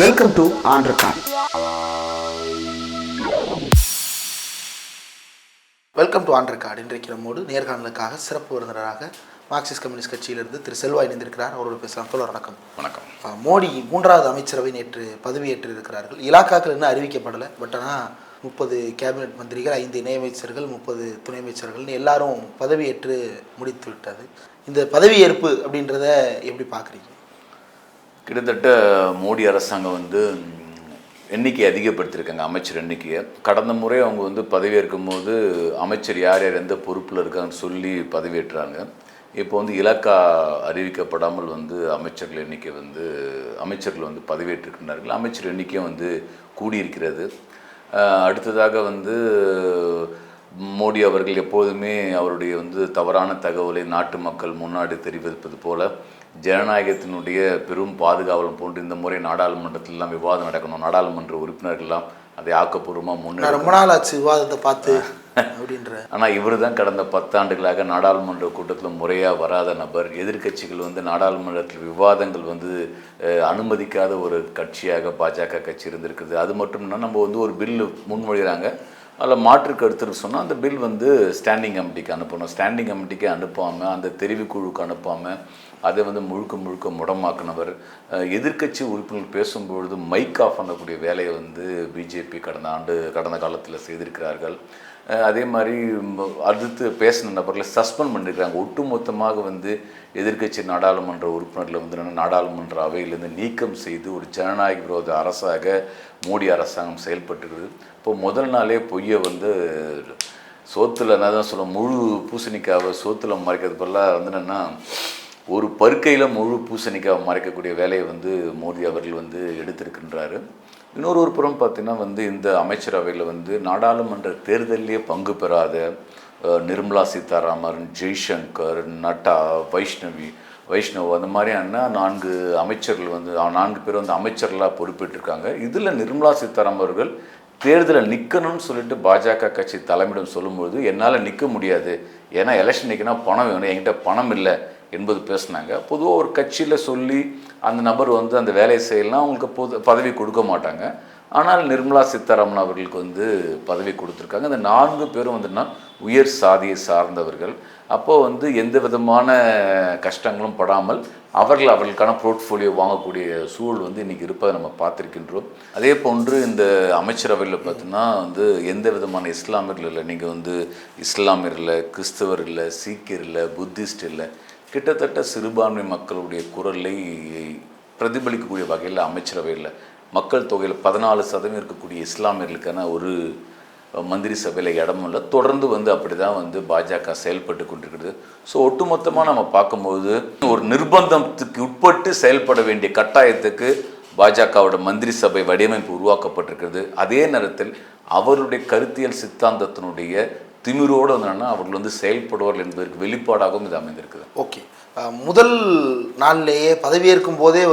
Welcome to on record. Welcome to on record. இன்றைக்கு நம்மோடு நேர்காணலுக்காக சிறப்பு விருந்தினராக மார்க்சிஸ்ட் கம்யூனிஸ்ட் கட்சியிலிருந்து திரு செல்வா இணைந்திருக்கிறார். அவரோடு பேசலாம். தோழர் வணக்கம். வணக்கம். மோடி 3வது அமைச்சரவை நேற்று பதவியேற்று இருக்கிறார்கள். இலாக்காக்கள் இன்னும் அறிவிக்கப்படலை. பட் ஆனால் 30 கேபினெட் மந்திரிகள், 5 இணையமைச்சர்கள், 30 துணை அமைச்சர்கள்னு எல்லாரும் பதவியேற்று முடித்து விட்டது. இந்த பதவியேற்பு அப்படின்றத எப்படி பார்க்குறீங்க? கிட்டத்தட்ட மோடி அரசாங்கம் எண்ணிக்கை அதிகப்படுத்தியிருக்காங்க, அமைச்சர் எண்ணிக்கையை. கடந்த முறை அவங்க பதவியேற்கும் போது அமைச்சர் யார் யார் எந்த பொறுப்பில் இருக்காங்கன்னு சொல்லி பதவியேற்றாங்க. இப்போ இலாக்கா அறிவிக்கப்படாமல் அமைச்சர்கள் எண்ணிக்கை அமைச்சர்கள் பதவியேற்றிருக்கிறார்கள். அமைச்சர் எண்ணிக்கையும் கூடியிருக்கிறது. அடுத்ததாக மோடி அவர்கள் எப்போதுமே அவருடைய தவறான தகவலை நாட்டு மக்கள் முன்னாடி தெரிவிப்பது போல ஜனநாயகத்தினுடைய பெரும் பாதுகாவலம் போன்று இந்த முறை நாடாளுமன்றத்திலாம் விவாதம் நடக்கணும், நாடாளுமன்ற உறுப்பினர்கள்லாம் அதை ஆக்கப்பூர்வமாக முன்னே ரொம்ப நாள் ஆச்சு விவாதத்தை பார்த்து அப்படின்ற. ஆனால் இவர் தான் கடந்த 10 ஆண்டுகளாக நாடாளுமன்ற கூட்டத்தில் முறையாக வராத நபர். எதிர்கட்சிகள் நாடாளுமன்றத்தில் விவாதங்கள் அனுமதிக்காத ஒரு கட்சியாக பாஜக கட்சி இருந்திருக்குது. அது மட்டும்னா நம்ம ஒரு பில்லு முன்மொழிகிறாங்க, அதில் மாற்று கருத்துன்னு சொன்னால் அந்த பில் ஸ்டாண்டிங் கமிட்டிக்கு அனுப்பணும். ஸ்டாண்டிங் கமிட்டிக்கு அனுப்பாமல், அந்த தெரிவுக்குழுவுக்கு அனுப்பாமல் அதை முழுக்க முழுக்க முடமாக்கினவர். எதிர்கட்சி உறுப்பினர்கள் பேசும்பொழுது மைக் ஆஃப் பண்ணக்கூடிய வேலையை பிஜேபி கடந்த காலத்தில் செய்திருக்கிறார்கள். அதே மாதிரி அடுத்து பேசின நபர்களை சஸ்பெண்ட் பண்ணியிருக்கிறாங்க. ஒட்டுமொத்தமாக எதிர்கட்சி நாடாளுமன்ற உறுப்பினர்களை நாடாளுமன்ற அவையிலிருந்து நீக்கம் செய்து ஒரு ஜனநாயக விரோத அரசாக மோடி அரசாங்கம் செயல்பட்டுருக்குது. இப்போ முதல் நாளே பொய்யை சோத்தில் என்ன தான் சொல்ல, முழு பூசணிக்காவை சோத்தில் மறைக்கிறது பதிலாக என்னென்னா ஒரு பருக்கையில் முழு பூசணிக்காவை மறைக்கக்கூடிய வேலையை மோடி அவர்கள் எடுத்திருக்கின்றாரு. இன்னொரு புறம் பார்த்திங்கன்னா இந்த அமைச்சரவையில் நாடாளுமன்ற தேர்தலிலே பங்கு பெறாத நிர்மலா சீதாராமன், ஜெய்சங்கர், நட்டா, வைஷ்ணவ் அந்த மாதிரியான 4 அமைச்சர்கள் 4 பேர் அமைச்சர்களாக பொறுப்பேற்றிருக்காங்க. இதில் நிர்மலா சீதாராமன் அவர்கள் தேர்தலில் நிற்கணும்னு சொல்லிட்டு பாஜக கட்சி தலைமையிடம் சொல்லும்போது என்னால் நிற்க முடியாது, ஏன்னா எலெக்ஷன் நிற்கனா பணம் வேணும், என்கிட்ட பணம் இல்லை என்பது பேசினாங்க. பொதுவாக ஒரு கட்சியில் சொல்லி அந்த நபர் அந்த வேலையை செய்யலாம், அவங்களுக்கு பதவி கொடுக்க மாட்டாங்க. ஆனால் நிர்மலா சீதாராமன் அவர்களுக்கு பதவி கொடுத்துருக்காங்க. அந்த 4 பேரும் உயர் சாதியை சார்ந்தவர்கள். அப்போது எந்த விதமான கஷ்டங்களும் படாமல் அவர்களுக்கான போர்ட்ஃபோலியோ வாங்கக்கூடிய சூழல் இன்றைக்கி இருப்பதை நம்ம பார்த்துருக்கின்றோம். அதே போன்று இந்த அமைச்சரவையில் பார்த்தீங்கன்னா எந்த விதமான இஸ்லாமியர்கள் இல்லை. நீங்கள் இஸ்லாமியர் இல்லை, கிறிஸ்தவர் இல்லை, சீக்கியர் இல்லை, புத்திஸ்ட் இல்லை, கிட்டத்தட்ட சிறுபான்மை மக்களுடைய குரலை பிரதிபலிக்கக்கூடிய வகையில் அமைச்சரவையில் மக்கள் தொகையில் 14% இருக்கக்கூடிய இஸ்லாமியர்களுக்கான ஒரு மந்திரி சபையில் இடமில்லை. தொடர்ந்து அப்படி தான் பாஜக செயல்பட்டு கொண்டிருக்கிறது. ஸோ ஒட்டுமொத்தமாக நம்ம பார்க்கும்போது ஒரு நிர்பந்தத்துக்கு உட்பட்டு செயல்பட வேண்டிய கட்டாயத்துக்கு பாஜகவோட மந்திரி சபை வடிவமைப்பு உருவாக்கப்பட்டிருக்கிறது. அதே நேரத்தில் அவருடைய கருத்தியல் சித்தாந்தத்தினுடைய திமிரோடு அவர்கள் செயல்படுவார்கள் என்பதற்கு வெளிப்பாடாகவும் இது அமைந்திருக்குது. ஓகே, முதல் நாள்லேயே பதவியேற்கும் போதே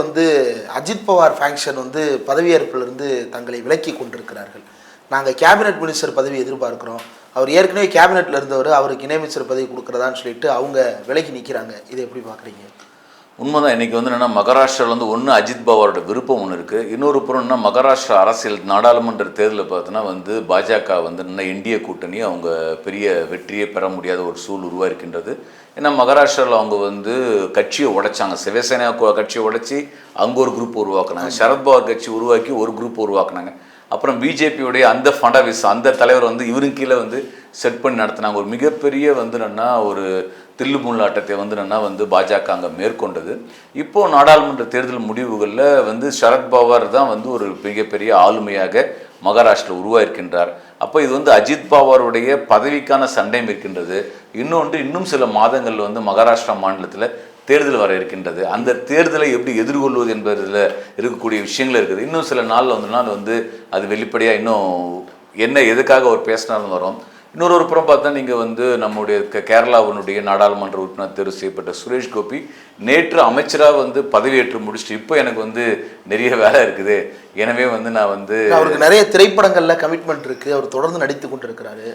அஜித் பவார் ஃபேக்ஷன் பதவியேற்பிலிருந்து தங்களை விலக்கி கொண்டிருக்கிறார்கள். நாங்கள் கேபினெட் மினிஸ்டர் பதவி எதிர்பார்க்குறோம், அவர் ஏற்கனவே கேபினெட்டில் இருந்தவர், அவருக்கு இணையமைச்சர் பதவி கொடுக்குறதான்னு சொல்லிட்டு அவங்க விலகி நிற்கிறாங்க. இதை எப்படி பார்க்குறீங்க? உண்மைதான். இன்றைக்கி என்னென்னா மகாராஷ்டிராவில் ஒன்று அஜித் பவாரோட விருப்பம் ஒன்று இருக்குது. இன்னொரு புறம்னா மகாராஷ்டிரா அரசியல் நாடாளுமன்ற தேர்தலில் பார்த்தோன்னா பாஜக இன்னும் இந்திய கூட்டணி அவங்க பெரிய வெற்றியே பெற முடியாத ஒரு சூழல் உருவாயிருக்கின்றது. ஏன்னா மகாராஷ்டிராவில் அவங்க கட்சியை உடைச்சாங்க. சிவசேனா கட்சியை உடைச்சி அங்கே ஒரு குரூப் உருவாக்குனாங்க, சரத்பவார் கட்சி உருவாக்கி ஒரு குரூப் உருவாக்குனாங்க. அப்புறம் பிஜேபியோடைய அந்த ஃபண்டவிஸ் அந்த தலைவர் இவருக்கு கீழே செட் பண்ணி நடத்தினாங்க. ஒரு மிகப்பெரிய என்னன்னா ஒரு தில்லுமுள்ளாட்டத்தை பாஜக அங்கே மேற்கொண்டது. இப்போது நாடாளுமன்ற தேர்தல் முடிவுகளில் சரத்பவார் தான் ஒரு மிகப்பெரிய ஆளுமையாக மகாராஷ்டிரா உருவாயிருக்கின்றார். அப்போ இது அஜித் பவாருடைய பதவிக்கான சண்டையும் இருக்கின்றது. இன்னும் சில மாதங்களில் மகாராஷ்டிரா மாநிலத்தில் தேர்தல் வர இருக்கின்றது. அந்த தேர்தலை எப்படி எதிர்கொள்வது என்பதில் இருக்கக்கூடிய விஷயங்கள் இருக்குது. இன்னும் சில நாளில் அது வெளிப்படையாக இன்னும் என்ன எதுக்காக அவர் பேசினாலும் வரும். இன்னொரு புறம் பார்த்தா நீங்கள் நம்முடைய கேரளாவினுடைய நாடாளுமன்ற உறுப்பினர் தேர்வு செய்யப்பட்ட சுரேஷ் கோபி நேற்று அமைச்சராக பதவியேற்று முடிச்சுட்டு இப்போ எனக்கு நிறைய வேலை இருக்குது, எனவே நான் அவருக்கு நிறைய திரைப்படங்களில் கமிட்மெண்ட் இருக்குது, அவர் தொடர்ந்து நடித்து கொண்டு இருக்கிறாரு.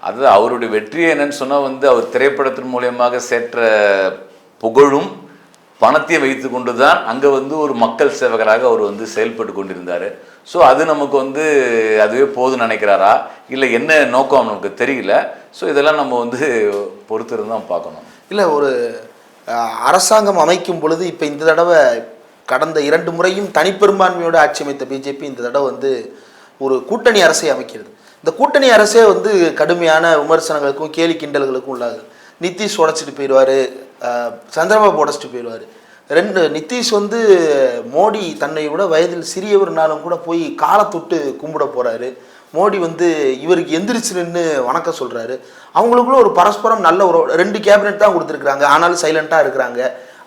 அது அவருடைய வெற்றியை என்னன்னு சொன்னால் அவர் திரைப்படத்தின் மூலியமாக சேற்ற புகழும் பணத்தை வைத்து கொண்டு தான் அங்கே வந்து ஒரு மக்கள் சேவகராக அவர் வந்து செயல்பட்டு கொண்டிருந்தார். ஸோ அது நமக்கு வந்து அதுவே போதும்னு நினைக்கிறாரா இல்லை என்ன நோக்கம் நமக்கு தெரியல. ஸோ இதெல்லாம் நம்ம வந்து பொறுத்திருந்து தான் பார்க்கணும். இல்லை, ஒரு அரசாங்கம் அமைக்கும் பொழுது இப்போ இந்த தடவை கடந்த 2 முறையும் தனிப்பெரும்பான்மையோடு ஆட்சி அமைத்த பிஜேபி இந்த தடவை வந்து ஒரு கூட்டணி அரசை அமைக்கிறது. இந்த கூட்டணி அரசே வந்து கடுமையான விமர்சனங்களுக்கும் கேலி கிண்டல்களுக்கும் உள்ளாது. நிதிஷ் உடச்சிட்டு போயிடுவார், சந்திரபாபு உடச்சிட்டு போயிடுவார். நிதிஷ் வந்து மோடி தன்னை விட வயதில் சிறியவர்னாலும் கூட போய் காலை தொட்டு கும்பிட போகிறாரு. மோடி வந்து இவருக்கு எந்திரிச்சு நின்று வணக்கம் சொல்கிறாரு. அவங்களுக்குள்ள ஒரு பரஸ்பரம் நல்ல ஒரு 2 கேபினெட் தான் கொடுத்துருக்குறாங்க, ஆனாலும் சைலண்ட்டாக இருக்கிறாங்க.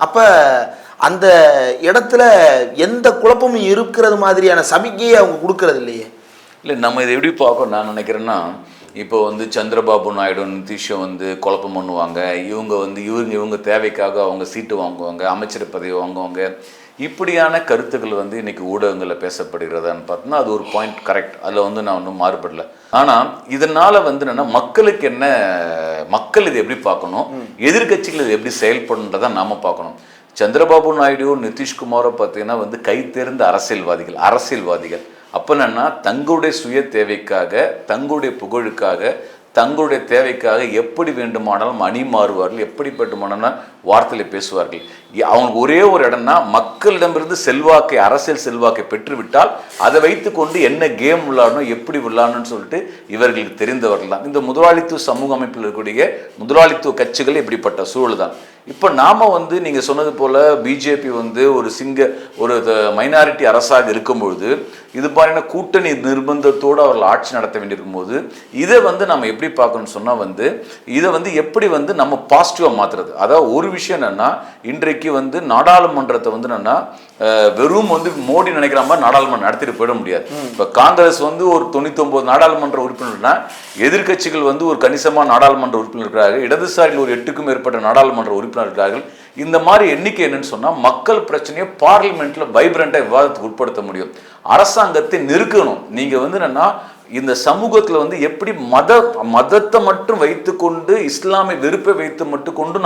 அப்போ அந்த இடத்துல எந்த குழப்பமும் இருக்கிறது மாதிரியான சமிக்கையை அவங்க கொடுக்கறது இல்லையே. இல்லை, நம்ம இதை எப்படி பார்க்கணும் நான் நினைக்கிறேன்னா, இப்போ வந்து சந்திரபாபு நாயுடு நிதிஷை வந்து குழப்பம் பண்ணுவாங்க, இவங்க வந்து இவங்க தேவைக்காக அவங்க சீட்டு வாங்குவாங்க, அமைச்சர் பதவி வாங்குவாங்க, இப்படியான கருத்துக்கள் வந்து இன்னைக்கு ஊடகங்களில் பேசப்படுகிறதான்னு பார்த்தோன்னா அது ஒரு பாயிண்ட் கரெக்ட். அதில் வந்து நான் ஒன்றும் மாறுபடல. ஆனால் இதனால் வந்து என்னென்னா மக்களுக்கு என்ன, மக்கள் இதை எப்படி பார்க்கணும், எதிர்கட்சிகள் இதை எப்படி செயல்படுன்றதை நாம் பார்க்கணும். சந்திரபாபு நாயுடு நிதிஷ்குமாரை பார்த்தீங்கன்னா வந்து கை தேர்ந்த அரசியல்வாதிகள். அப்போ என்னன்னா தங்களுடைய சுய தேவைக்காக, தங்களுடைய புகழுக்காக, தங்களுடைய தேவைக்காக எப்படி வேண்டுமானாலும் அணி மாறுவார்கள், எப்படி வேண்டுமானாலும் வார்த்தையில் பேசுவார்கள். அவங்களுக்கு ஒரே ஒரு இடம்னா மக்களிடமிருந்து செல்வாக்கை, அரசியல் செல்வாக்கை பெற்றுவிட்டால் அதை வைத்து கொண்டு என்ன கேம் விளையாடணும், எப்படி விளையாடணும்னு சொல்லிட்டு இவர்களுக்கு தெரிந்தவர்கள் தான். இந்த முதலாளித்துவ சமூக அமைப்பில் இருக்கக்கூடிய முதலாளித்துவ கட்சிகள் இப்படிப்பட்ட சூழல் தான். இப்போ நாம் வந்து நீங்கள் சொன்னது போல் பிஜேபி வந்து ஒரு மைனாரிட்டி அரசாக இருக்கும்பொழுது இது பாருன்னா கூட்டணி நிர்பந்தத்தோடு அவர்கள் ஆட்சி நடத்த வேண்டியிருக்கும் போது இதை வந்து நம்ம எப்படி பார்க்கணும்னு சொன்னால் வந்து இதை வந்து எப்படி வந்து நம்ம பாசிட்டிவாக மாற்றுறது. அதாவது ஒரு விஷயம் என்னென்னா, இன்றைக்கு வந்து நாடாளுமன்றத்தை வந்து என்னென்னா வெறும் வந்து மோடி நினைக்கிற மாதிரி நாடாளுமன்றம் நடத்திட்டு போயிட முடியாது. இப்போ காங்கிரஸ் வந்து ஒரு 99 நாடாளுமன்ற உறுப்பினர்னா எதிர்கட்சிகள் வந்து ஒரு கணிசமான நாடாளுமன்ற உறுப்பினர் இருக்கிறார்கள், இடதுசாரியில் ஒரு 8க்கும் மேற்பட்ட நாடாளுமன்ற உறுப்பினர் இருக்கிறார்கள். இந்த மாதிரி எண்ணிக்கை என்னன்னு சொன்னால் மக்கள் பிரச்சனையை பார்லிமெண்ட்ல வைப்ரண்டாக விவாதத்துக்கு உட்படுத்த முடியும். அரசாங்கத்தை நெருக்கணும். நீங்கள் வந்து என்னன்னா இந்த சமூகத்தில் வந்து எப்படி மதத்தை மட்டும் வைத்துக்கொண்டு இஸ்லாமிய வெறுப்பை வைத்து மட்டும் கொண்டு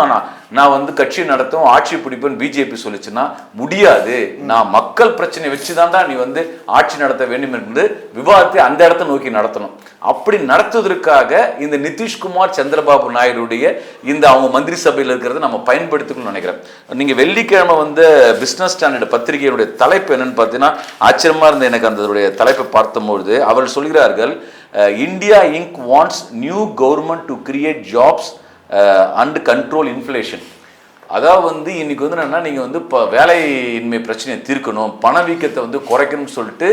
நான் வந்து கட்சி நடத்தும் ஆட்சி பிடிப்பேன்னு பிஜேபி சொல்லிச்சுன்னா முடியாது. நான் மக்கள் பிரச்சனை வச்சுதான் நீ வந்து ஆட்சி நடத்த வேண்டும் என்று விவாதத்தை அந்த இடத்தை நோக்கி நடத்தணும். அப்படி நடத்துவதற்காக இந்த நிதிஷ்குமார் சந்திரபாபு நாயுடைய இந்த அவங்க மந்திரி சபையில் இருக்கிறத நம்ம பயன்படுத்திக்கணும்னு நினைக்கிறேன். நீங்க வெள்ளிக்கிழமை வந்து பிசினஸ் ஸ்டாண்டர்ட் பத்திரிகையுடைய தலைப்பு என்னன்னு பார்த்தீங்கன்னா ஆச்சரியமா இருந்த எனக்கு அந்த தலைப்பை பார்த்தபொழுது அவர் சொல்கிறார்கள், India Inc wants new government to create jobs and control inflation. அதாவது வந்து இன்னைக்கு வந்து என்னன்னா நீங்க வந்து இப்போ வேலையின்மை பிரச்சனையை தீர்க்கணும், பணவீக்கத்தை வந்து குறைக்கணும்னு சொல்லிட்டு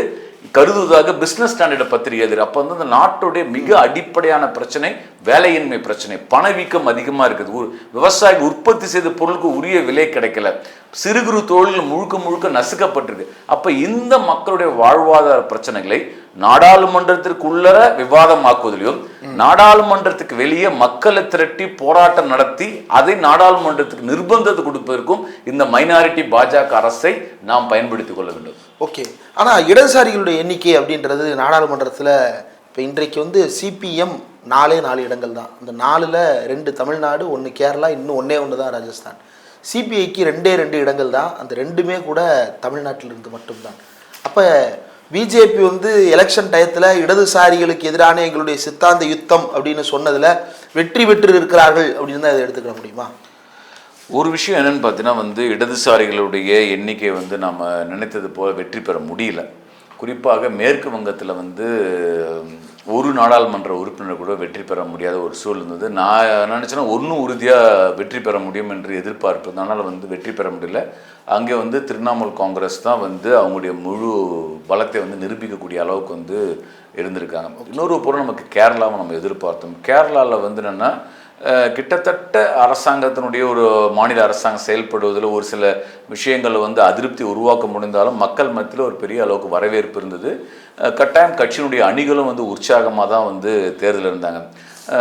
கருதுவதாக பிசினஸ் ஸ்டாண்டர்ட் பத்திரிகை எதிர். அப்போ வந்து அந்த நாட்டுடைய மிக அடிப்படையான பிரச்சனை வேலையின்மை பிரச்சனை, பணவீக்கம் அதிகமாக இருக்குது, விவசாயிகள் உற்பத்தி செய்த பொருளுக்கு உரிய விலை கிடைக்கல, சிறு குறு தொழில் முழுக்க நசுக்கப்பட்டிருக்கு. அப்போ இந்த மக்களுடைய வாழ்வாதார பிரச்சனைகளை நாடாளுமன்றத்திற்குள்ளர விவாதமாக்குவதிலும் நாடாளுமன்றத்துக்கு வெளியே மக்களை திரட்டி போராட்டம் நடத்தி அதை நாடாளுமன்றத்துக்கு நிர்பந்தத்தை கொடுப்பதற்கும் இந்த மைனாரிட்டி பாஜக அரசை நாம் பயன்படுத்திக் கொள்ள வேண்டும். ஓகே, ஆனால் இடதுசாரிகளுடைய எண்ணிக்கை அப்படின்றது நாடாளுமன்றத்தில் இப்போ இன்றைக்கு வந்து சிபிஎம் 4 இடங்கள் தான். அந்த 4ல் 2 தமிழ்நாடு, 1 கேரளா, இன்னும் ஒன்று தான் ராஜஸ்தான். சிபிஐக்கு 2 இடங்கள் தான். அந்த 2மே கூட தமிழ்நாட்டிலிருந்து மட்டும்தான். அப்போ பிஜேபி வந்து எலெக்ஷன் டயத்தில் இடதுசாரிகளுக்கு எதிரான எங்களுடைய சித்தாந்த யுத்தம் அப்படின்னு சொன்னதில் வெற்றி பெற்று இருக்கிறார்கள் அப்படின்னு தான் இதை எடுத்துக்கிற முடியுமா? ஒரு விஷயம் என்னன்னு பார்த்தீங்கன்னா வந்து இடதுசாரிகளுடைய எண்ணிக்கை வந்து நம்ம நினைத்தது போல் வெற்றி பெற முடியல. குறிப்பாக மேற்கு வங்கத்தில் வந்து ஒரு நாடாளுமன்ற உறுப்பினர் கூட வெற்றி பெற முடியாத ஒரு சூழல் இருந்தது. நான் நினச்சேன்னா ஒன்றும் உறுதியாக வெற்றி பெற முடியும் என்று எதிர்பார்ப்பு, அதனால் வந்து வெற்றி பெற முடியல. அங்கே வந்து திரிணாமுல் காங்கிரஸ் தான் வந்து அவங்களுடைய முழு பலத்தை வந்து நிரூபிக்கக்கூடிய அளவுக்கு வந்து இருந்திருக்காங்க. இன்னொரு பொருள் நமக்கு கேரளாவை நம்ம எதிர்பார்த்தோம். கேரளாவில் வந்து என்னென்னா கிட்டத்தட்ட அரசாங்கத்தினுடைய ஒரு மாநில அரசாங்கம் செயல்படுவதில் ஒரு சில விஷயங்கள் வந்து அதிருப்தி உருவாக்க முடிந்தாலும் மக்கள் மத்தியில் ஒரு பெரிய அளவுக்கு வரவேற்பு இருந்தது. கட்டாயம் கட்சியினுடைய அணிகளும் வந்து உற்சாகமாக தான் வந்து தேர்தல் இருந்தாங்க.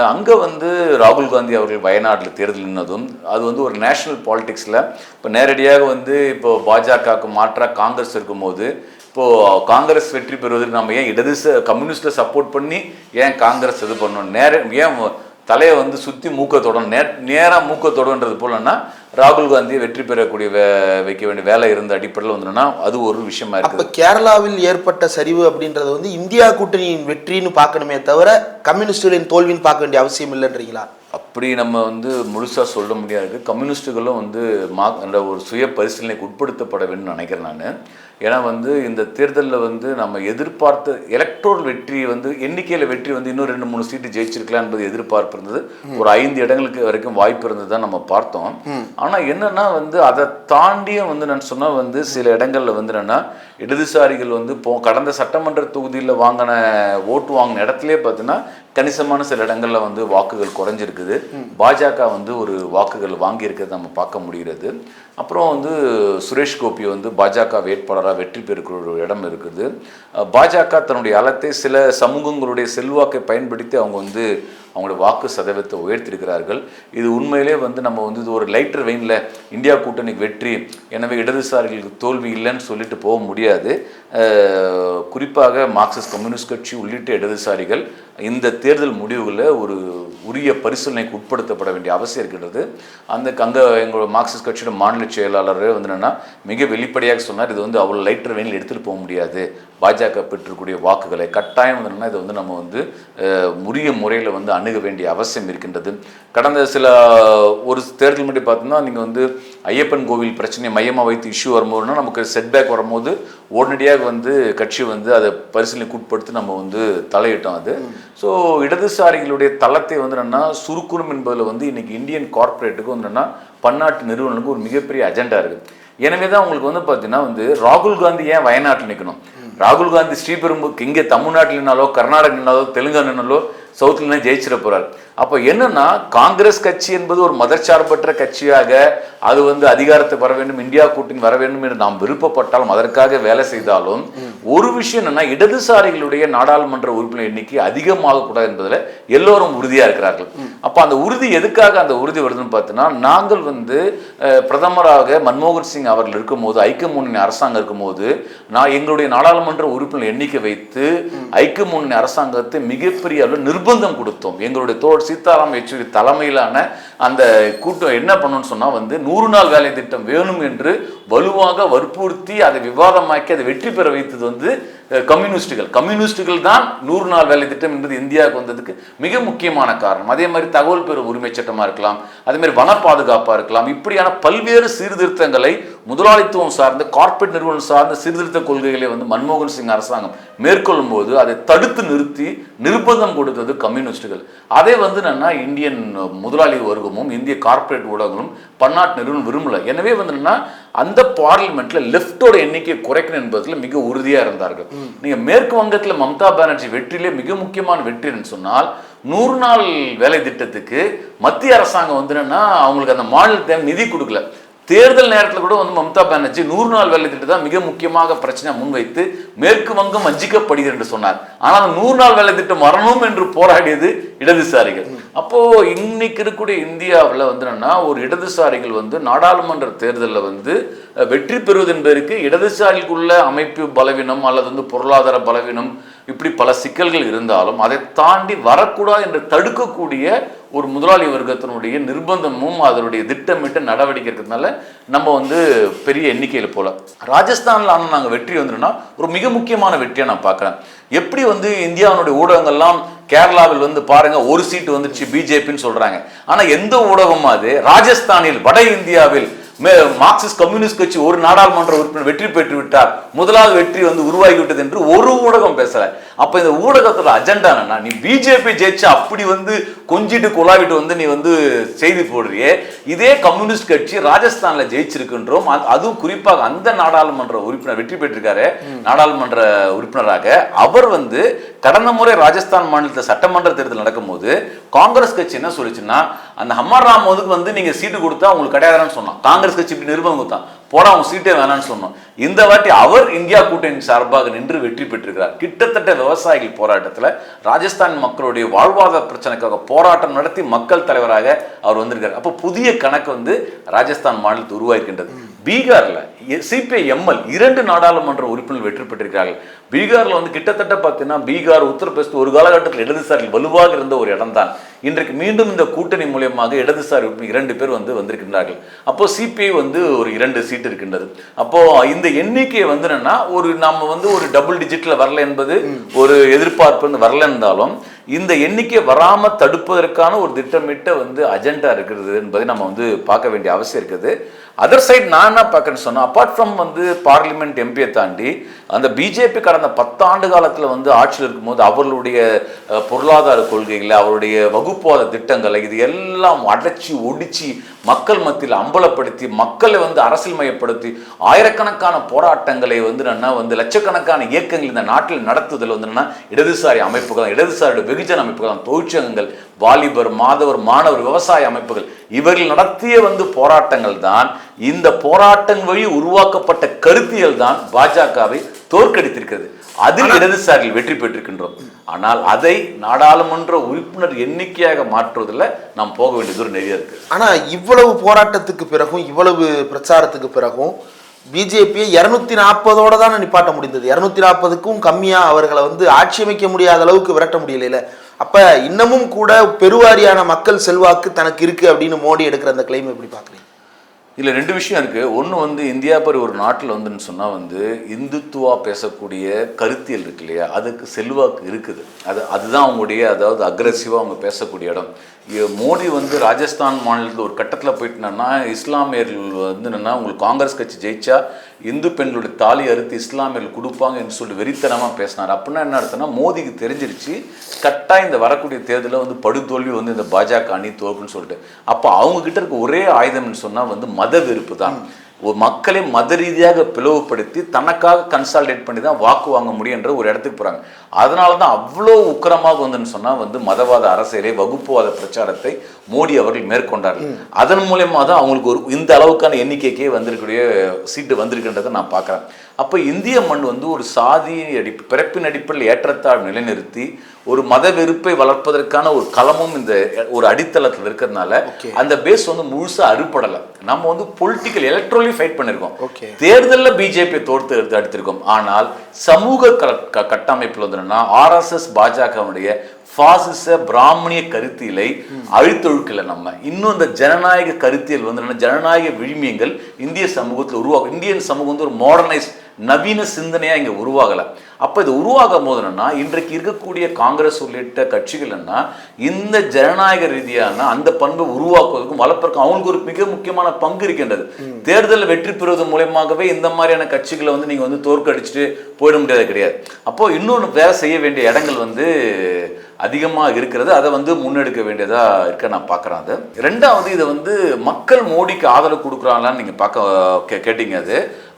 அங்கே வந்து ராகுல் காந்தி அவர்கள் வயநாட்டில் தேர்தல் நின்னதும் அது வந்து ஒரு நேஷனல் பாலிடிக்ஸில் இப்போ நேரடியாக வந்து இப்போ பாஜகவுக்கு மாற்றாக காங்கிரஸ் இருக்கும்போது இப்போது காங்கிரஸ் வெற்றி பெறுவதற்கு நம்ம ஏன் கம்யூனிஸ்ட்டை சப்போர்ட் பண்ணி ஏன் காங்கிரஸ் இது பண்ணணும், ஏன் தலையை வந்து சுற்றி மூக்கத்தோட நேராக மூக்கத்தோடன்றது போலன்னா ராகுல் காந்தியை வெற்றி பெறக்கூடிய வைக்க வேண்டிய வேலை இருந்த அடிப்படையில் வந்துன்னா அது ஒரு விஷயமா இருக்கு. அப்போ கேரளாவில் ஏற்பட்ட சரிவு அப்படின்றது வந்து இந்தியா கூட்டணியின் வெற்றின்னு பார்க்கணுமே தவிர கம்யூனிஸ்டுகளின் தோல்வின்னு பார்க்க வேண்டிய அவசியம் இல்லைன்றீங்களா? அப்படி நம்ம வந்து முழுசாக சொல்ல முடியாது. கம்யூனிஸ்டுகளும் வந்து அந்த ஒரு சுய பரிசீலனைக்கு உட்படுத்தப்பட வேணும்னு நினைக்கிறேன் நான். ஏன்னா வந்து இந்த தேர்தலில் வந்து நம்ம எதிர்பார்த்த எலக்ட்ரோல் வெற்றி வந்து எண்ணிக்கையில் வெற்றி வந்து இன்னும் 2-3 சீட்டு ஜெயிச்சிருக்கலாம் என்பது எதிர்பார்ப்பு இருந்தது. ஒரு 5 இடங்களுக்கு வரைக்கும் வாய்ப்பு இருந்தது தான் நம்ம பார்த்தோம். ஆனால் என்னன்னா வந்து அதை தாண்டியும் வந்து நான் சொன்னால் வந்து சில இடங்களில் வந்து என்னன்னா இடதுசாரிகள் வந்து கடந்த சட்டமன்ற தொகுதியில் ஓட்டு வாங்கின இடத்துலேயே பார்த்தீங்கன்னா கணிசமான சில இடங்களில் வந்து வாக்குகள் குறைஞ்சிருக்குது. பாஜக வந்து ஒரு வாக்குகள் வாங்கியிருக்கிறது நம்ம பார்க்க முடிகிறது. அப்புறம் வந்து சுரேஷ் கோபி வந்து பாஜக வேட்பாளராக வெற்றி பெறுகிற ஒரு இடம் இருக்குது. பாஜக தன்னுடைய அலத்தை சில சமூகங்களுடைய செல்வாக்கை பயன்படுத்தி அவங்க வந்து அவங்களோட வாக்கு சதவீதத்தை உயர்த்திருக்கிறார்கள். இது உண்மையிலே வந்து நம்ம வந்து இது ஒரு லைட்டர் வெயினில் இந்தியா கூட்டணிக்கு வெற்றி, எனவே இடதுசாரிகளுக்கு தோல்வி இல்லைன்னு சொல்லிட்டு போக முடியாது. குறிப்பாக மார்க்சிஸ்ட் கம்யூனிஸ்ட் கட்சி உள்ளிட்ட இடதுசாரிகள் இந்த தேர்தல் முடிவுகளில் ஒரு உரிய பரிசீலனைக்கு உட்படுத்தப்பட வேண்டிய அவசியம் இருக்கின்றது. அங்கே எங்களோட மார்க்சிஸ்ட் கட்சியோட மாநில செயலாளரே வந்து என்னன்னா மிக வெளிப்படையாக சொன்னார், இது வந்து அவ்வளோ லைட்டர் வெயினில் எடுத்துகிட்டு போக முடியாது, பாஜக பெற்றக்கூடிய வாக்குகளை கட்டாயம் வந்துன்னா இதை வந்து நம்ம வந்து உரிய முறையில் வந்து அணுக வேண்டிய அவசியம் இருக்கின்றது. கடந்த ஒரு தேர்தல் முன்னாடி பார்த்தோம்னா நீங்கள் வந்து ஐயப்பன் கோவில் பிரச்சனையை மையமாக வைத்து இஷ்யூ வரும்போதுனா நமக்கு செட்பேக் வரும்போது உடனடியாக வந்து கட்சி வந்து அதை பரிசீலனைக்கு உட்படுத்தி நம்ம வந்து தலையிட்டோம். அது ஸோ இடதுசாரிகளுடைய தளத்தை வந்து என்னன்னா சுருக்கணும் என்பதில் வந்து இன்னைக்கு இந்தியன் கார்பரேட்டுக்கு வந்து என்னன்னா பன்னாட்டு நிறுவனங்களுக்கு ஒரு மிகப்பெரிய அஜெண்டா இருக்குது. எனவே தான் உங்களுக்கு வந்து பார்த்தீங்கன்னா வந்து ராகுல் காந்தி ஏன் வயநாட்டில் நிற்கணும், ராகுல் காந்தி ஸ்ரீபெரும்புக்கு இங்கே தமிழ்நாட்டில்னாலோ கர்நாடகனாலோ தெலுங்கானாலோ சவுத்ல ஜெயிச்சிட போறாரு. அப்போ என்னன்னா காங்கிரஸ் கட்சி என்பது ஒரு மதச்சார்பற்ற கட்சியாக அது வந்து அதிகாரத்துக்கு வர வேண்டும், இந்தியா கூட்டணி வர வேண்டும் என்று நாம் விருப்பப்பட்டாலும் அதற்காக வேலை செய்தாலும் ஒரு விஷயம் என்னன்னா இடதுசாரிகளுடைய நாடாளுமன்ற உறுப்பினர் எண்ணிக்கை அதிகமாக கூடாது என்பதில் எல்லோரும் உறுதியா இருக்கிறார்கள். அப்ப அந்த உறுதி எதுக்காக அந்த உறுதி வருதுன்னு பார்த்தீங்கன்னா நாங்கள் வந்து பிரதமராக மன்மோகன் சிங் அவர்கள் இருக்கும்போது ஐக்கிய முன்னணி அரசாங்கம் இருக்கும்போது எங்களுடைய நாடாளுமன்ற உறுப்பினர் எண்ணிக்கை வைத்து ஐக்கிய முன்னணி அரசாங்கத்தை மிகப்பெரிய அளவில் நிர்பந்தம் கொடுத்தோம். எங்களுடைய தோழர் சீதாராம் யெச்சூரி தலைமையிலான அந்த கூட்டம் என்ன பண்ணணும்னு சொன்னா வந்து 100 நாள் வேலை திட்டம் வேணும் என்று வலுவாக வற்புறுத்தி அதை விவாதமாக்கி அதை வெற்றி பெற வைத்தது வந்து கம்யூனிஸ்டுகள் தான் 100 நாள் வேலை திட்டம் என்பது இந்தியாவுக்கு வந்ததுக்கு மிக முக்கியமான காரணம். அதே மாதிரி தகவல் பெறும் உரிமை சட்டமா இருக்கலாம், அதே மாதிரி வன பாதுகாப்பா இருக்கலாம், இப்படியான பல்வேறு சீர்திருத்தங்களை முதலாளித்துவம் சார்ந்த கார்பரேட் நிறுவனம் சார்ந்த சீர்திருத்த கொள்கைகளை வந்து மன்மோகன் சிங் அரசாங்கம் மேற்கொள்ளும் போது அதை தடுத்து நிறுத்தி நிர்பந்தம் கொடுத்தது கம்யூனிஸ்டுகள். அதே வந்து என்னன்னா இந்தியன் முதலாளி வர்க்கமும் இந்திய கார்பரேட் ஊடகங்களும் பன்னாட்டு நிறுவனம் விரும்பல. எனவே வந்து என்னன்னா அந்த பார்லிமெண்ட்ல லெப்டோட எண்ணிக்கையை குறைக்கணும் என்பதுல மிக உறுதியா இருந்தார்கள். நீங்க மேற்கு வங்கத்துல மம்தா பானர்ஜி வெற்றியிலே மிக முக்கியமான வெற்றின்னு சொன்னால் 100 நாள் வேலை திட்டத்துக்கு மத்திய அரசாங்கம் வந்து என்னன்னா அவங்களுக்கு அந்த மாநில நிதி கொடுக்கல. தேர்தல் நேரத்தில் கூட வந்து மம்தா பானர்ஜி 100 நாள் வேலை திட்டம் தான் மிக முக்கியமாக பிரச்சனை முன்வைத்து மேற்கு வங்கம் வஞ்சிக்கப்படுகிறது என்று சொன்னார். ஆனால் 100 நாள் வேலை திட்டம் வரணும் என்று போராடியது இடதுசாரிகள். அப்போ இன்னைக்கு இருக்கக்கூடிய இந்தியாவில் வந்து என்னன்னா ஒரு இடதுசாரிகள் வந்து நாடாளுமன்ற தேர்தலில் வந்து வெற்றி பெறுவது என்பதற்கு இடதுசாரிகளுக்குள்ள அமைப்பு பலவீனம் அல்லது வந்து பொருளாதார பலவீனம் இப்படி பல சிக்கல்கள் இருந்தாலும் அதை தாண்டி வரக்கூடாது என்று தடுக்கக்கூடிய ஒரு முதலாளி வர்க்கத்தினுடைய நிர்பந்தமும் அதனுடைய திட்டமிட்ட நடவடிக்கை இருக்கிறதுனால நம்ம வந்து பெரிய எண்ணிக்கையில் போல. ராஜஸ்தான்ல ஆனால் நாங்கள் வெற்றி வந்துட்டோம்னா ஒரு மிக முக்கியமான வெற்றியை நான் பார்க்குறேன். எப்படி வந்து இந்தியாவுடைய ஊடகங்கள்லாம் கேரளாவில் வந்து பாருங்க ஒரு சீட்டு வந்துச்சு பிஜேபின்னு சொல்றாங்க, ஆனா எந்த ஊடகமும் அது ராஜஸ்தானில் வட இந்தியாவில் மார்க்சிஸ்ட் கம்யூனிஸ்ட் கட்சி ஒரு நாடாளுமன்ற உறுப்பினர் வெற்றி பெற்று விட்டார், முதலாவது வெற்றி வந்து உருவாகிவிட்டது என்று ஒரு ஊடகம் பேசல. அப்ப இந்த ஊடகத்தோட அஜெண்டா என்னன்னா நீ பிஜேபி ஜெயிச்சு அப்படி வந்து கொஞ்சிட்டு குழாவிட்டு வந்து நீ வந்து செய்தி போடுறியே, இதே கம்யூனிஸ்ட் கட்சி ராஜஸ்தான்ல ஜெயிச்சிருக்கின்றோம், அதுவும் குறிப்பாக அந்த நாடாளுமன்ற உறுப்பினர் வெற்றி பெற்றிருக்காரு நாடாளுமன்ற உறுப்பினராக. அவர் வந்து கடந்த முறை ராஜஸ்தான் மாநிலத்தில் சட்டமன்ற தேர்தல் நடக்கும் போது காங்கிரஸ் கட்சி என்ன சொல்லிச்சுன்னா அந்த ஹம்மர் ராமோதுக்கு வந்து நீங்க சீட்டு கொடுத்தா உங்களுக்கு கிடையாதுன்னு சொன்னான். காங்கிரஸ் கட்சி இப்படி நிருபம் கொடுத்தான், போடா அவங்க சீட்டே வேணான்னு சொன்னோம். இந்த வாட்டி அவர் இந்தியா கூட்டணி சார்பாக நின்று வெற்றி பெற்றிருக்கிறார். கிட்டத்தட்ட விவசாயிகள் போராட்டத்தில் ராஜஸ்தான் மக்களுடைய வாழ்வாதார பிரச்சனைக்காக போராட்டம் நடத்தி மக்கள் தலைவராக அவர் வந்திருக்கார். அப்போ புதிய கணக்கு வந்து ராஜஸ்தான் மாநிலத்தில் உருவாக்கின்றது. பீகார்ல சிபிஐ எம்எல் 2 நாடாளுமன்ற உறுப்பினர் வெற்றி பெற்றிருக்கிறார்கள். பீகார்ல வந்து கிட்டத்தட்ட பார்த்தீங்கன்னா பீகார் உத்தரப்பிரதேச ஒரு காலகட்டத்தில் இடதுசாரிகள் வலுவாக இருந்த ஒரு இடம் தான். இன்றைக்கு மீண்டும் இந்த கூட்டணி மூலியமாக இடதுசாரி 2 பேர் வந்திருக்கின்றார்கள். அப்போ சிபிஐ ஒரு 2 சீட் இருக்கின்றது. அப்போ இந்த எண்ணிக்கையை என்னன்னா நாம ஒரு டபுள் டிஜிட்ல வரல என்பது ஒரு எதிர்பார்ப்பு வரல இருந்தாலும் இந்த எண்ணிக்கை வராம தடுப்பதற்கான ஒரு திட்டமிட்ட அஜெண்டா இருக்கிறது என்பதை நம்ம பார்க்க வேண்டிய அவசியம் இருக்குது. அதர் சைடு நான் என்ன பார்க்கறேன்னு சொன்னா, அப்பார்ட் ஃப்ரம் பார்லிமெண்ட் எம்பியை தாண்டி அந்த பிஜேபி கடந்த 10 ஆண்டு காலத்தில் ஆட்சியில் இருக்கும்போது அவர்களுடைய பொருளாதார கொள்கைகளை, அவருடைய வகுப்புவாத திட்டங்களை இது எல்லாம் அடைச்சி ஒடிச்சு மக்கள் மத்தியில் அம்பலப்படுத்தி மக்களை அரசியல் மயப்படுத்தி ஆயிரக்கணக்கான போராட்டங்களை லட்சக்கணக்கான இயக்கங்கள் இந்த நாட்டில் நடத்துதல் இடதுசாரி அமைப்புகள், இடதுசாரி வெகுஜன அமைப்புகள், தொழிற்சங்கங்கள், வாலிபர், மாதவர், மாணவர், விவசாய அமைப்புகள் இவர்கள் நடத்திய போராட்டங்கள் தான், இந்த போராட்டம் வழி உருவாக்கப்பட்ட கருத்தியல் தான் பாஜகவை தோற்கடித்திருக்கிறது. அதில் இடதுசாரிகள் வெற்றி பெற்றிருக்கின்றோம். ஆனால் அதை நாடாளுமன்ற உறுப்பினர் எண்ணிக்கையாக மாற்றுவதில் நாம் போக வேண்டியது ஒரு நிறைய இருக்கு. ஆனா இவ்வளவு போராட்டத்துக்கு பிறகும், இவ்வளவு பிரச்சாரத்துக்கு பிறகும் பிஜேபியை 240ஓட தான் நிப்பாட்ட முடிந்தது. 240க்கும் கம்மியா அவர்களை ஆட்சி அமைக்க முடியாத அளவுக்கு விரட்ட முடியல. அப்ப இன்னமும் கூட பெருவாரியான மக்கள் செல்வாக்கு தனக்கு இருக்கு அப்படின்னு மோடி எடுக்கிற அந்த கிளைம் எப்படி பாக்குறீங்க? இதில் 2 விஷயம் இருக்குது. ஒன்று இந்தியா பரி ஒரு நாட்டில் சொன்னால் இந்துத்துவா பேசக்கூடிய கருத்தியல் இருக்கு இல்லையா, அதுக்கு செல்வாக்கு இருக்குது. அதுதான் அவங்களுடைய அதாவது அக்ரெசிவாக அவங்க பேசக்கூடிய இடம். மோடி ராஜஸ்தான் மாநிலத்தில் ஒரு கட்டத்தில் போயிட்டுனா இஸ்லாமியர்கள் என்னென்னா உங்களுக்கு காங்கிரஸ் கட்சி ஜெயிச்சா இந்து பெண்களுடைய தாலி அறுத்து இஸ்லாமியர்கள் கொடுப்பாங்க என்று சொல்லி வெறித்தனமாக பேசினார். அப்படின்னா என்ன அர்த்தம்னா, மோடிக்கு தெரிஞ்சிருச்சு கட்டாயம் இந்த வரக்கூடிய தேர்தலில் படுதோல்வி இந்த பாஜக அணி தோற்குன்னு சொல்லிட்டு. அப்போ அவங்க கிட்ட இருக்க ஒரே ஆயுதம்னு சொன்னால் மத வெறுப்பு தான். ஒரு மக்களை மத ரீதியாக பிளவுபடுத்தி தனக்காக கன்சால்டேட் பண்ணி தான் வாக்கு வாங்க முடியுன்ற ஒரு இடத்துக்கு போகிறாங்க. அதனால தான் அவ்வளோ உக்கிரமாக சொன்னால் மதவாத அரசியலை, வகுப்புவாத பிரச்சாரத்தை மோடி அவர்கள் மேற்கொண்டார்கள். அதன் மூலயமா தான் அவங்களுக்கு இந்த அளவுக்கான எண்ணிக்கைக்கே வந்திருக்கக்கூடிய சீட்டு வந்திருக்கின்றதை நான் பார்க்குறேன். அப்போ இந்திய மண் ஒரு சாதி பிறப்பின் அடிப்படையில் ஏற்றத்தாழ் நிலைநிறுத்தி ஒரு மத வெறுப்பை வளர்ப்பதற்கான ஒரு களமும் இந்த ஒரு அடித்தளத்தில் இருக்கிறதுனால அந்த பேஸ் முழுசா அறுபடலை. நம்ம பொலிட்டிக்கல் எலக்ட்ரலி ஃபைட் பண்ணிருக்கோம். தேர்தலில் பிஜேபி தோற்று எடுத்திருக்கோம். ஆனால் சமூக கட்டமைப்பில் RSS பாஜகவுடைய பாசிச பிராமணிய கருத்தியலை அழித்தொழுக்கல. நம்ம இன்னும் இந்த ஜனநாயக கருத்தியல் ஜனநாயக விழுமியங்கள் இந்திய சமூகத்தில் உருவாகும். இந்தியன் சமூகம் ஒரு மாடர்னைஸ் நவீன சிந்தனையா இங்க உருவாகல. அப்ப இது உருவாகும் போது இன்றைக்கு இருக்கக்கூடிய காங்கிரஸ் உள்ளிட்ட கட்சிகள் இந்த ஜனநாயக ரீதியான அந்த பண்பை உருவாக்குவதற்கும் வளர்ப்பதற்கும் அவங்களுக்கு ஒரு மிக முக்கியமான பங்கு இருக்கின்றது. தேர்தலில் வெற்றி பெறுவது மூலமாகவே இந்த மாதிரியான கட்சிகளை நீங்க தோற்கடிச்சுட்டு போயிட முடியாது கிடையாது. அப்போ இன்னொன்று வேலை செய்ய வேண்டிய இடங்கள் அதிகமாக இருக்கிறது. அதை முன்னெடுக்க வேண்டியதா இருக்க நான் பார்க்குறேன். அது 2வது, இதை மக்கள் மோடிக்கு ஆதரவு கொடுக்குறாங்களான்னு நீங்க கேட்டீங்க. அது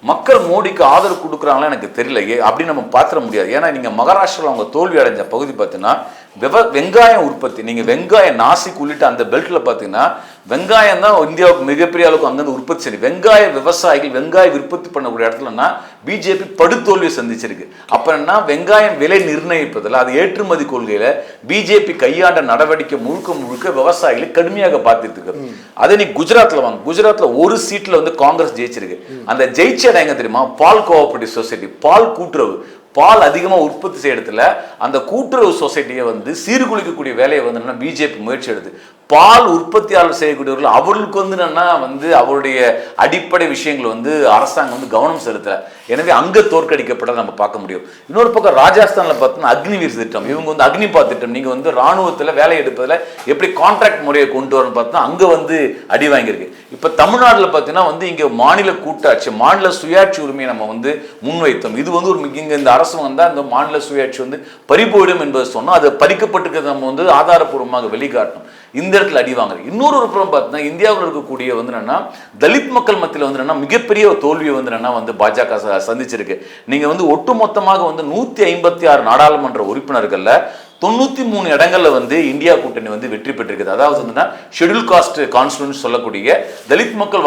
மக்கள் மோடிக்கு ஆதரவு கொடுக்குறாங்களா எனக்கு தெரியல, அப்படி நம்ம பார்த்துட முடியாது. ஏன்னா நீங்க மகாராஷ்டிராவில் அவங்க தோல்வி அடைஞ்ச பகுதி பார்த்தீங்கன்னா வெங்காயம் உற்பத்தி, நீங்க வெங்காயம் நாசிக் உள்ளிட்ட அந்த பெல்ட்ல பார்த்தீங்கன்னா வெங்காயம் தான் இந்தியாவுக்கு மிகப்பெரிய அளவுக்கு அங்கிருந்து உற்பத்தி செய்யுது. வெங்காய விவசாயிகள் வெங்காயம் உற்பத்தி பண்ணக்கூடிய இடத்துலன்னா பிஜேபி படுதோல்வியை சந்திச்சிருக்கு. அப்புறம் வெங்காயம் விலை நிர்ணயிப்பதில் அது ஏற்றுமதி கொள்கையில பிஜேபி கையாண்ட நடவடிக்கை முழுக்க விவசாயிகளை கடுமையாக பார்த்துருக்கு. அதே நீ குஜராத்ல வாங்க, குஜராத்ல ஒரு சீட்ல காங்கிரஸ் ஜெயிச்சிருக்கு. அந்த ஜெயிச்ச இடம் எங்க தெரியுமா? பால் கோஆபரேட்டிவ் சொசைட்டி, பால் கூட்டுறவு. பால் அதிகமாக உற்பத்தி செய்யறதுல அந்த கூட்டுறவு சொசைட்டியை சீர்குலைக்கக்கூடிய வேலையை பிஜேபி முயற்சி எடுத்து பால் உற்பத்தியாளர் செய்யக்கூடியவர்கள் அவர்களுக்கு அவருடைய அடிப்படை விஷயங்கள் அரசாங்கம் கவனம் செலுத்தல. எனவே அங்க தோற்கடிக்கப்பட நம்ம பார்க்க முடியும். இன்னொரு பக்கம் ராஜஸ்தான்ல பார்த்தோம்னா அக்னிவீர் திட்டம், இவங்க அக்னிபாத் திட்டம், நீங்க ராணுவத்துல வேலை எடுப்பதில் எப்படி கான்ட்ராக்ட் முறையை கொண்டு வரணும் பார்த்தா அங்க அடி வாங்கியிருக்கு. இப்ப தமிழ்நாடுல பார்த்தீங்கன்னா இங்க மாநில கூட்டாட்சி, மாநில சுயாட்சி உரிமையை நம்ம முன்வைத்தோம். இது ஒரு இங்க இந்த அரசு இந்த மாநில சுயாட்சி பறிபோயிடும் என்பது சொன்னா அது பறிக்கப்பட்டிருக்கிறது நம்ம ஆதாரப்பூர்வமாக வெளிக்காட்டணும். இந்த இடத்துல அடி வாங்குறது. இன்னொரு புறம் பார்த்தீங்கன்னா இந்தியாவில் இருக்கக்கூடிய என்னன்னா தலித் மக்கள் மத்தியில் மிகப்பெரிய தோல்வியை பாஜக சந்திச்சிருக்கு. நீங்க ஒட்டுமொத்தமாக 156 நாடாளுமன்ற உறுப்பினர்கள்ல 93 இடங்கள்ல இந்தியா கூட்டணி வெற்றி பெற்றிருக்குது. அதாவது ஷெட்யூல் காஸ்ட் கான்ஸ்டிடியூன்சி சொல்லக்கூடிய தலித் மக்கள்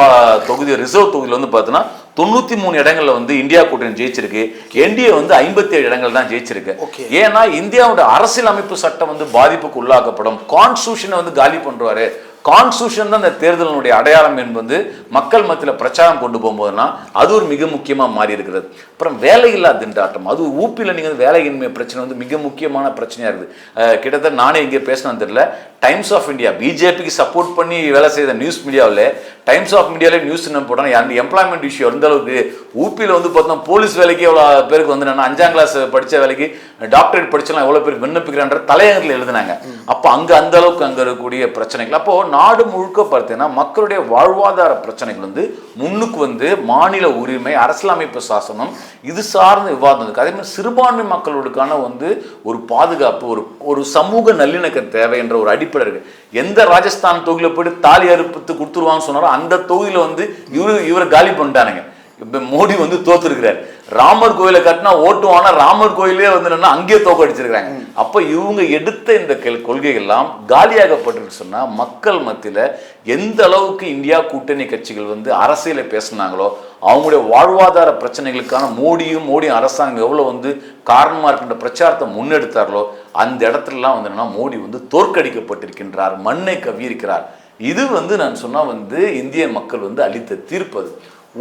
தொகுதி ரிசர்வ் தொகுதியில் பார்த்தீங்கன்னா 93 இடங்கள்ல இந்தியா கூட்டணி ஜெயிச்சிருக்கு. என்டிஏ 57 இடங்கள் தான் ஜெயிச்சிருக்கு. ஏன்னா இந்தியாவோட அரசியல் அமைப்பு சட்டம் பாதிப்புக்கு உள்ளாக்கப்படும். கான்ஸ்டிடியூஷனை காலி பண்றாரு, கான்ஸ்டியூஷன் தான் இந்த தேர்தலினுடைய அடையாளம் என்பது மக்கள் மத்தியில் பிரச்சாரம் கொண்டு போகும்போதுனா அது ஒரு மிக முக்கியமாக மாறி இருக்கிறது. அப்புறம் வேலையில்லா திண்டாட்டம், அது ஊப்பியில் நீங்கள் வேலையின்மை பிரச்சனை வந்து மிக முக்கியமான பிரச்சனையாக இருக்குது. கிட்டத்தட்ட நானே இங்கே பேசினது தெரியல, டைம்ஸ் ஆஃப் இந்தியா பிஜேபிக்கு சப்போர்ட் பண்ணி வேலை செய்த நியூஸ் மீடியாவில் டைம்ஸ் ஆஃப் இந்தியாவிலே நியூஸ் என்ன போட்டாங்க, எம்ப்ளாய்மெண்ட் இஷ்யூ இருந்த அளவுக்கு ஊப்பியில் வந்து பார்த்தோம்னா போலீஸ் வேலைக்கு எவ்வளோ பேருக்கு வந்து என்னன்னா 5ஆம் கிளாஸ் படித்த வேலைக்கு டாக்டரேட் படிச்சலாம் எவ்வளோ பேர் விண்ணப்பிக்கிறான்ற தலையங்கத்தில் எழுதினாங்க. அப்போ அங்கே அந்த அளவுக்கு அங்கே இருக்கக்கூடிய பிரச்சனைகள், அப்போது நாடு முழுக்க பார்த்தீங்கன்னா மக்களுடைய வாழ்வாதார பிரச்சனைகள் வந்து முன்னுக்கு வந்து மாநில உரிமை, அரசியலமைப்பு சாசனம் இது சார்ந்த விவாதம் இருக்குது. அதே மாதிரி சிறுபான்மை மக்களுக்கான வந்து ஒரு பாதுகாப்பு, ஒரு சமூக நல்லிணக்கம் தேவை என்ற ஒரு அடிப்படை இருக்கு. எந்த ராஜஸ்தான் தொகுதியில் போயிட்டு தாலி அறுப்பு கொடுத்துருவான்னு சொன்னாரோ அந்த தொகுதியில் வந்து இவரை காலி பண்ணிட்டானுங்க. இப்போ மோடி வந்து தோத்துருக்கிறார். ராமர் கோயிலை கட்டினா ஓட்டுவானா ராமர் கோயிலே வந்து அங்கேயே தோக்கடிச்சிருக்கிறாங்க. அப்போ இவங்க எடுத்த இந்த கொள்கைகள்லாம் காலியாகப்பட்டு சொன்னா மக்கள் மத்தியில் எந்த அளவுக்கு இந்தியா கூட்டணி கட்சிகள் வந்து அரசியலை பேசினாங்களோ அவங்களுடைய வாழ்வாதார பிரச்சனைகளுக்கான மோடியும் அரசாங்கம் எவ்வளோ வந்து காரணமாக இருக்கின்ற பிரச்சாரத்தை முன்னெடுத்தார்களோ அந்த இடத்துலலாம் வந்து மோடி வந்து தோற்கடிக்கப்பட்டிருக்கின்றார், மண்ணை கவ்வியிருக்கிறார். இது வந்து நான் சொன்னா வந்து இந்திய மக்கள் வந்து அளித்த தீர்ப்பது.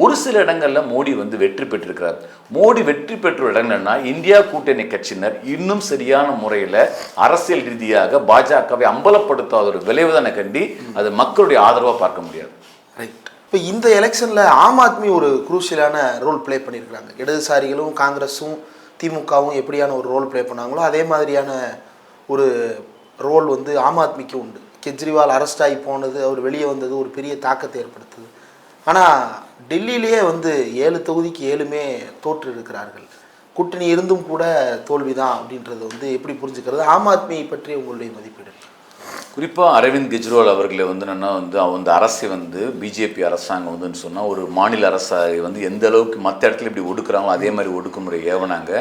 ஒரு சில இடங்களில் மோடி வந்து வெற்றி பெற்றிருக்கிறார். மோடி வெற்றி பெற்ற இடங்கள்னா இந்தியா கூட்டணி கட்சியினர் இன்னும் சரியான முறையில் அரசியல் ரீதியாக பாஜகவை அம்பலப்படுத்தாத ஒரு விளைவுதானே கண்டி அது மக்களுடைய ஆதரவாக பார்க்க முடியாது. ரைட். இப்போ இந்த எலெக்ஷனில் ஆம் ஆத்மி ஒரு குரூஷியலான ரோல் ப்ளே பண்ணியிருக்கிறாங்க. இடதுசாரிகளும் காங்கிரஸும் திமுகவும் எப்படியான ஒரு ரோல் ப்ளே பண்ணாங்களோ அதே மாதிரியான ஒரு ரோல் வந்து ஆம் ஆத்மிக்கு உண்டு. கெஜ்ரிவால் அரெஸ்ட் ஆகி போனது, அவர் வெளியே வந்தது ஒரு பெரிய தாக்கத்தை ஏற்படுத்துது. ஆனால் டெல்லியிலேயே வந்து 7 தொகுதிக்கு 7மே தோற்று இருக்கிறார்கள். கூட்டணி இருந்தும் கூட தோல்விதான் அப்படின்றது வந்து எப்படி புரிஞ்சுக்கிறது? ஆம் ஆத்மி பற்றி உங்களுடைய மதிப்பீடு? குறிப்பாக அரவிந்த் கெஜ்ரிவால் அவர்களை வந்து என்னன்னா வந்து அந்த அரசை வந்து பிஜேபி அரசாங்கம் வந்துன்னு சொன்னால் ஒரு மாநில அரசை வந்து எந்த அளவுக்கு மற்ற இடத்துல இப்படி ஒடுக்குறாங்களோ அதே மாதிரி ஒடுக்குமுறை ஏவனாங்க.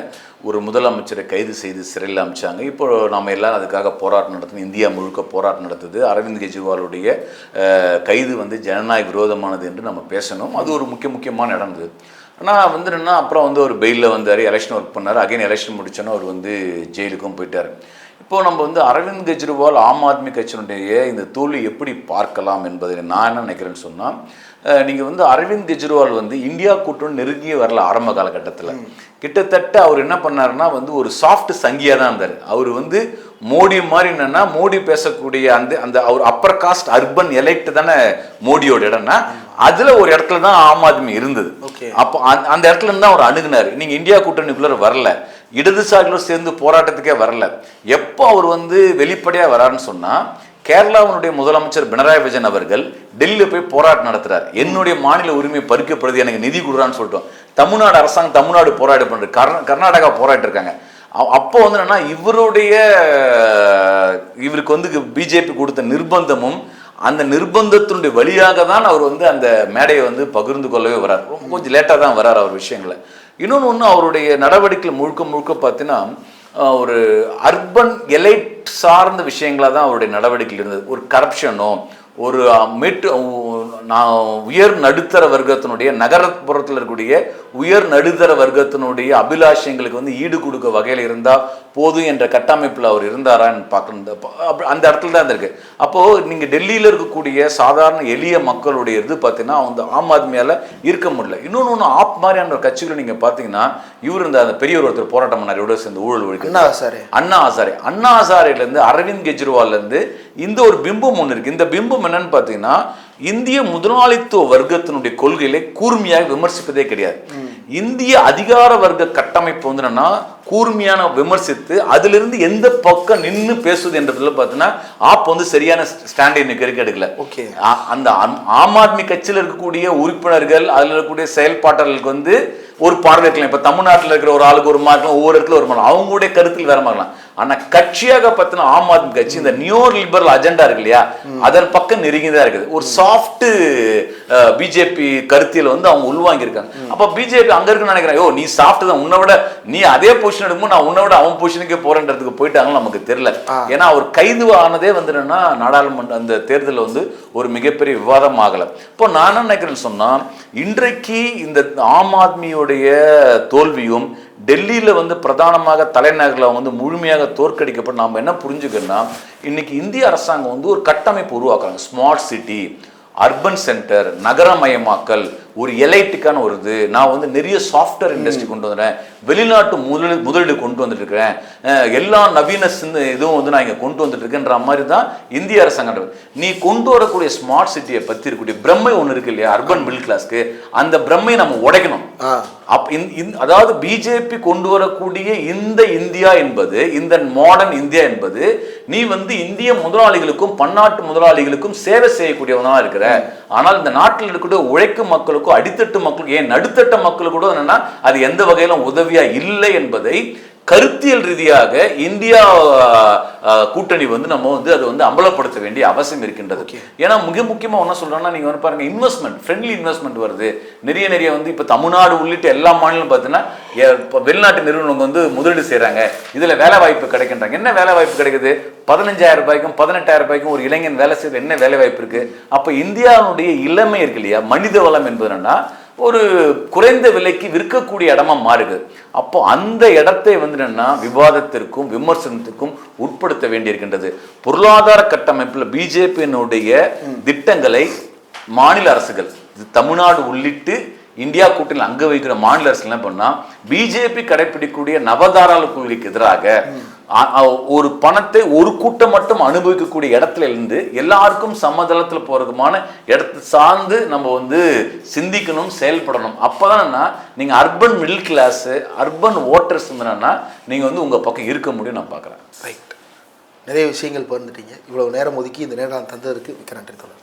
ஒரு முதலமைச்சரை கைது செய்து சிறையில் அமைச்சாங்க. இப்போ நம்ம எல்லோரும் அதுக்காக போராட்டம் நடத்தணும், இந்தியா முழுக்க போராட்டம் நடத்துது. அரவிந்த் கெஜ்ரிவாலுடைய கைது வந்து ஜனநாயக விரோதமானது என்று நம்ம பேசணும். அது ஒரு முக்கியமான நடந்தது. ஆனால் வந்து என்னென்னா அப்புறம் வந்து ஒரு பெயிலில் வந்தார், எலெக்ஷன் ஒர்க் பண்ணார். அகைன் எலெக்ஷன் முடிச்சோன்னா அவர் வந்து ஜெயிலுக்கும் போயிட்டார். இப்போது நம்ம வந்து அரவிந்த் கெஜ்ரிவால் ஆம் ஆத்மி கட்சியினுடைய இந்த தோல்வி எப்படி பார்க்கலாம் என்பதை நான் என்ன நினைக்கிறேன்னு சொன்னால், நீங்கள் வந்து அரவிந்த் கெஜ்ரிவால் வந்து இந்தியா கூட்டணி நெருங்கிய வரல. ஆரம்ப காலகட்டத்தில் கிட்டத்தட்ட அவர் என்ன பண்ணாருன்னா வந்து ஒரு சாஃப்ட் சங்கியாக தான் இருந்தார். அவர் வந்து மோடி மாதிரி என்னன்னா மோடி பேசக்கூடிய அந்த அவர் அப்பர் காஸ்ட் அர்பன் எலைட் தானே மோடியோட இடம்னா அதில் ஒரு இடத்துல தான் ஆம் ஆத்மி இருந்தது. அப்போ அந்த இடத்துல இருந்து அவர் அணுகுனார். நீங்கள் இந்தியா கூட்டணிக்குள்ளே வரல, இடதுசாரிகளும் சேர்ந்து போராட்டத்துக்கே வரல. எப்போ அவர் வந்து வெளிப்படையாக வராருன்னு சொன்னால், கேரளாவினுடைய முதலமைச்சர் பினராயி விஜயன் அவர்கள் டெல்லியில் போய் போராட்டம் நடத்துறாரு. என்னுடைய மாநில உரிமை பறிக்கப்படுது, எனக்கு நிதி கொடுறான்னு சொல்லிட்டோம். தமிழ்நாடு அரசாங்கம் தமிழ்நாடு போராட்டம் பண்ணுறது, கர்நாடகா போராட்டம் இருக்காங்க. அப்போ வந்து என்னன்னா இவருக்கு வந்து பிஜேபி கொடுத்த நிர்பந்தமும் அந்த நிர்பந்தத்தினுடைய வழியாக தான் அவர் வந்து அந்த மேடையை வந்து பகிர்ந்து கொள்ளவே வர்றார். கொஞ்சம் லேட்டாக தான் வர்றார் அவர் விஷயங்களை. இன்னொன்று அவருடைய நடவடிக்கைகள் முழுக்க பார்த்தீங்கன்னா ஒரு அர்பன் எலைட் சார்ந்த விஷயங்களாக தான் அவருடைய நடவடிக்கைகள் இருந்தது. ஒரு கரப்ஷனோ ஒரு உயர் நடுத்தர வர்க்கத்தினுடைய நகரப்புறத்தில் இருக்கக்கூடிய உயர் நடுத்தர வர்க்கத்தினுடைய அபிலாஷங்களுக்கு வந்து ஈடு கொடுக்க வகையில் இருந்தால் போதும் என்ற கட்டமைப்பில் அவர் இருந்தாரான்னு பார்க்கணும். அந்த இடத்துல தான் இருக்கு. அப்போது நீங்கள் டெல்லியில் இருக்கக்கூடிய சாதாரண எளிய மக்களுடைய இது பார்த்தீங்கன்னா அந்த ஆம் ஆத்மியால் இருக்க முடியல. இன்னொன்று ஆப் மாதிரியான ஒரு கட்சிகளை நீங்கள் பார்த்தீங்கன்னா இவர் அந்த பெரியவர் ஒருத்தர் போராட்டம் பண்ணார், இவரோட சேர்ந்து ஊழல் ஒழிக்க அண்ணா ஹசாரேலேருந்து அரவிந்த் கெஜ்ரிவால்லேருந்து இந்த ஒரு பிம்பம் ஒன்று இருக்குது. இந்த பிம்பம் என்னன்னு பார்த்தீங்கன்னா இந்திய முதலாளித்துவ வர்க்கத்தினுடைய கொள்கைகளை கூர்மையாக விமர்சிப்பதே கிடையாது. இந்திய அதிகார வர்க்க கட்டமைப்பு வந்து என்னன்னா கூர்மையான விமர்சித்து அதிலிருந்து எந்த பக்கம் நின்று பேசுவது என்றதுல பார்த்தீங்கன்னா ஆப் வந்து சரியான ஸ்டாண்ட் இன்னைக்கு எடுக்கல. அந்த ஆம் ஆத்மி கட்சியில் இருக்கக்கூடிய உறுப்பினர்கள் அதில் இருக்கக்கூடிய செயல்பாட்டாளர்களுக்கு வந்து ஒரு பார்வை இருக்கலாம். இப்போ தமிழ்நாட்டில் இருக்கிற ஒரு ஆளுக்கு ஒரு மார்க்கலாம், ஒவ்வொரு இடத்துல ஒரு மாறலாம், அவங்களுடைய கருத்தில் வேற மாறலாம். ஆனால் கட்சியாக பார்த்தீங்கன்னா ஆம் ஆத்மி கட்சி இந்த நியோ லிபரல் அஜெண்டா இருக்கு இல்லையா, அதன் பக்கம் நெருங்கிதான் இருக்குது. ஒரு சாஃப்ட் பிஜேபி கருத்தியில் வந்து அவங்க உள்வாங்கி இருக்காங்க. அப்போ பிஜேபி அங்க இருக்குன்னு நினைக்கிறேன், யோ நீ சாஃப்ட் தான், உன்னை விட நீ அதே பொசிஷன் எடுக்கும்போது நான் உன்னை விட அவன் பொசிஷனுக்கே போறேன்றதுக்கு போயிட்டாங்கன்னு நமக்கு தெரியல. ஏன்னா அவர் கைது ஆனதே வந்து என்னன்னா நாடாளுமன்ற அந்த தேர்தலில் வந்து ஒரு மிகப்பெரிய விவாதம் ஆகலை. இப்போ நான் என்ன நினைக்கிறேன்னு சொன்னா இன்றைக்கு இந்த ஆம் ஆத்மியுடைய தோல்வியும் டெல்லியில் வந்து பிரதானமாக தலைநகரில் வந்து முழுமையாக தோற்கடிக்கப்பட்டு நாம் என்ன புரிஞ்சுக்கணும்னா இன்னைக்கு இந்திய அரசாங்கம் வந்து ஒரு கட்டமைப்பு உருவாக்குறாங்க. ஸ்மார்ட் சிட்டி, அர்பன் சென்டர், நகரமயமாக்கல், ஒரு எலைட்டுக்கான ஒரு இது. நான் வந்து நிறைய சாஃப்ட்வேர் இண்டஸ்ட்ரி கொண்டு வந்துடுறேன், வெளிநாட்டு முதலீடு கொண்டு வந்துட்டு இருக்கிறேன், எல்லா நவீன இதுவும் வந்து நான் இங்கே கொண்டு வந்துட்டு இருக்கேன்ற மாதிரி தான் இந்திய அரசாங்கம். நீ கொண்டு வரக்கூடிய ஸ்மார்ட் சிட்டியை பற்றி இருக்கக்கூடிய பிரம்மை ஒன்று இருக்கு இல்லையா, அர்பன் மிடில் கிளாஸ்க்கு, அந்த பிரம்மையை நம்ம உடைக்கணும். அதாவது பிஜேபி கொண்டு வரக்கூடிய இந்த இந்தியா என்பது, இந்த மாடர்ன் இந்தியா என்பது, நீ வந்து இந்திய முதலாளிகளுக்கும் பன்னாட்டு முதலாளிகளுக்கும் சேவை செய்யக்கூடியவனா இருக்கிற. ஆனால் இந்த நாட்டில் இருக்கக்கூடிய உழைக்கும் மக்களுக்கும் அடித்தட்டு மக்களுக்கும் ஏன் நடுத்தட்ட மக்களுக்கு கூட என்னன்னா அது எந்த வகையிலும் உதவியா இல்லை என்பதை கருத்தியல் ரீதியாக இந்தியா கூட்டணி வந்து நம்ம வந்து அதை வந்து அம்பலப்படுத்த வேண்டிய அவசியம் இருக்கின்றது. ஏன்னா மிக முக்கியமா என்ன சொல்றேன்னா, நீங்க வந்து பாருங்க, இன்வெஸ்ட்மெண்ட், ஃப்ரெண்ட்லி இன்வெஸ்ட்மெண்ட் வருது நிறைய வந்து இப்ப தமிழ்நாடு உள்ளிட்ட எல்லா மாநிலம் பார்த்தீங்கன்னா வெளிநாட்டு நிறுவனங்கள் வந்து முதலீடு செய்யறாங்க, இதுல வேலை வாய்ப்பு கிடைக்கின்றாங்க. என்ன வேலை வாய்ப்பு கிடைக்குது? 15,000 ரூபாய்க்கும் 18,000 ரூபாய்க்கும் ஒரு இளைஞன் வேலை செய்ய என்ன வேலை வாய்ப்பு இருக்கு? அப்ப இந்தியாவுடைய இளமை இருக்கு இல்லையா, மனித வளம் என்பது என்னன்னா ஒரு குறைந்த விலைக்கு விற்கக்கூடிய இடமா மாறுது. அப்போ அந்த இடத்தை வந்து என்னன்னா விவாதத்திற்கும் விமர்சனத்திற்கும் உட்படுத்த வேண்டியிருக்கின்றது. பொருளாதார கட்டமைப்பில் பிஜேபியினுடைய திட்டங்களை மாநில அரசுகள், தமிழ்நாடு உள்ளிட்டு இந்தியா கூட்டணியில் அங்க வைக்கிற மாநில அரசு என்ன பண்ணா, பிஜேபி கடைபிடிக்கக்கூடிய நவதாராள கொள்கைக்கு எதிராக ஒரு பணத்தை ஒரு கூட்டம் மட்டும் அனுபவிக்கக்கூடிய இடத்துல இருந்து எல்லாருக்கும் சமதளத்தில் போறதுமான இடத்தை சார்ந்து நம்ம வந்து சிந்திக்கணும், செயல்படணும். அப்பதான் நீங்க urban middle class, urban voters இருந்தனா நீங்க வந்து உங்க பக்கம் இருக்க முடியும் நான் பார்க்குறேன். ரைட், நிறைய விஷயங்கள் பகிர்ந்துட்டீங்க. இவ்வளவு நேரம் ஒதுக்கி இந்த நேரம் தந்ததற்கு மிக்க நன்றி தொடர்.